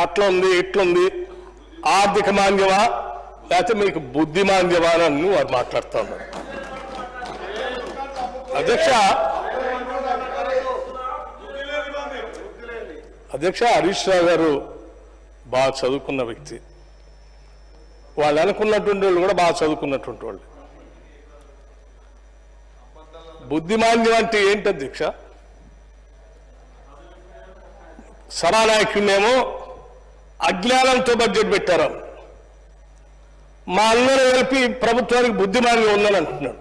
అట్లా ఉంది ఇట్లుంది, ఆర్థిక మాంద్యమా లేకపోతే మీకు బుద్ధి మాంద్యమా అని వారు మాట్లాడుతూ ఉన్నారు. అధ్యక్ష హరీష్ రావు గారు బాగా చదువుకున్న వ్యక్తి, వాళ్ళు అనుకున్నటువంటి వాళ్ళు కూడా బాగా చదువుకున్నటువంటి వాళ్ళు. బుద్ధిమాంద్యం అంటే ఏంటి అధ్యక్ష? సభానాయకుడినేమో అజ్ఞానంతో బడ్జెట్ పెట్టారు, మా అందరూ కలిపి ప్రభుత్వానికి బుద్ధిమాంద్యం ఉందని అంటున్నాడు.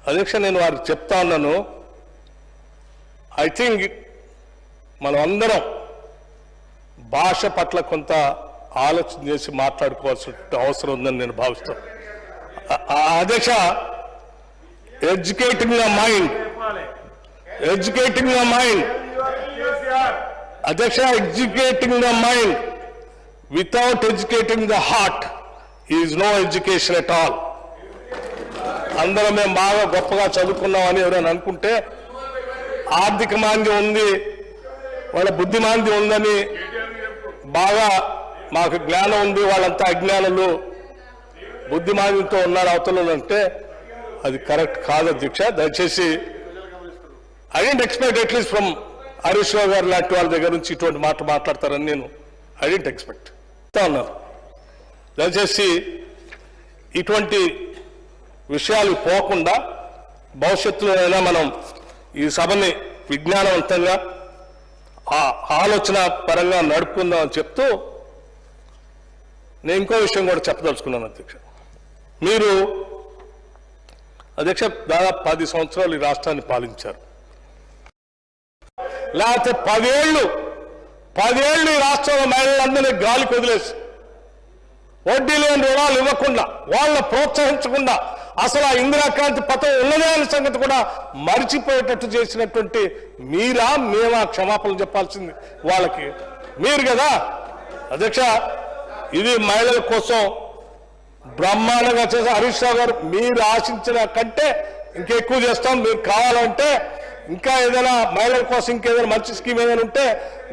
అధ్యక్ష నేను వారికి చెప్తా ఉన్నాను, ఐ థింక్ మనం అందరం భాష పట్ల కొంత ఆలోచన చేసి మాట్లాడుకోవాల్సిన అవసరం ఉందని నేను భావిస్తాను. అధ్యక్ష ఎడ్యుకేటింగ్ ద మైండ్ అధ్యక్ష educating the mind without educating the heart is no education at all. అందరం మేము బాగా గొప్పగా చదువుకున్నామని ఎవరైనా అనుకుంటే ఆర్థిక మాంద్యం ఉంది, వాళ్ళ బుద్ధి మాంద్యం ఉందని, బాగా మాకు జ్ఞానం ఉంది, వాళ్ళంతా అజ్ఞానులు, బుద్ధిమాంద్యంతో ఉన్నారు అవతల అంటే అది కరెక్ట్ కాదు అధ్యక్ష. దయచేసి I didn't expect at least from Harish Rao garu లాంటి వాళ్ళ దగ్గర నుంచి ఇటువంటి మాట మాట్లాడతారని నేను ఐ డెంట్ ఎక్స్పెక్ట్ ఉన్నారు. దయచేసి ఇటువంటి విషయాలు పోకుండా భవిష్యత్తులో అయినా మనం ఈ సభని విజ్ఞానవంతంగా ఆలోచన పరంగా నడుపుకుందామని చెప్తూ నేను ఇంకో విషయం కూడా చెప్పదలుచుకున్నాను అధ్యక్ష. మీరు అధ్యక్ష దాదాపు 10 సంవత్సరాలు ఈ రాష్ట్రాన్ని పాలించారు, లేకపోతే 10 ఏళ్ళు ఈ రాష్ట్రంలో మహిళలందరినీ గాలికి వదిలేసి వడ్డీ లేని రుణాలు ఇవ్వకుండా వాళ్ళని ప్రోత్సహించకుండా అసలు ఆ ఇందిరాక్రాంతి పథకం ఉన్నదే అనే సంగతి కూడా మరిచిపోయేటట్టు చేసినటువంటి మీరా మేమా క్షమాపణలు చెప్పాల్సింది వాళ్ళకి? మీరు కదా అధ్యక్ష. ఇది మహిళల కోసం బ్రహ్మాండంగా చేసే హరీష్ రావు గారు మీరు ఆశించిన కంటే ఇంకెక్కువ చేస్తాం. మీరు కావాలంటే ఇంకా ఏదైనా మహిళల కోసం ఇంకేదైనా మంచి స్కీమ్ ఏదైనా ఉంటే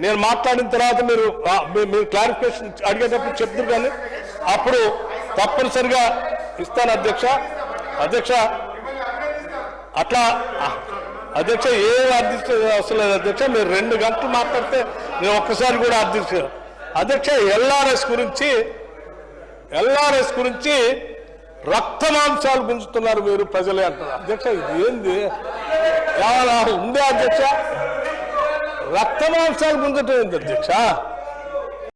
నేను మాట్లాడిన తర్వాత మీరు క్లారిఫికేషన్ అడిగేటప్పుడు చెప్తారు, కానీ అప్పుడు తప్పనిసరిగా ఇస్తాను అధ్యక్ష. అట్లా అధ్యక్ష ఏం అర్థించలేదు అవసరం లేదు అధ్యక్ష. మీరు 2 గంటలు మాట్లాడితే నేను ఒక్కసారి కూడా అర్థించలేదు అధ్యక్ష. ఎల్ఆర్ఎస్ గురించి రక్త మాంసాలు గుంజుతున్నారు మీరు ప్రజలే అంటున్నారు అధ్యక్ష. ఇది ఏంది ఏమైనా ఉందే అధ్యక్ష? రక్త మాంసాలు గుంజటం ఏంది అధ్యక్ష?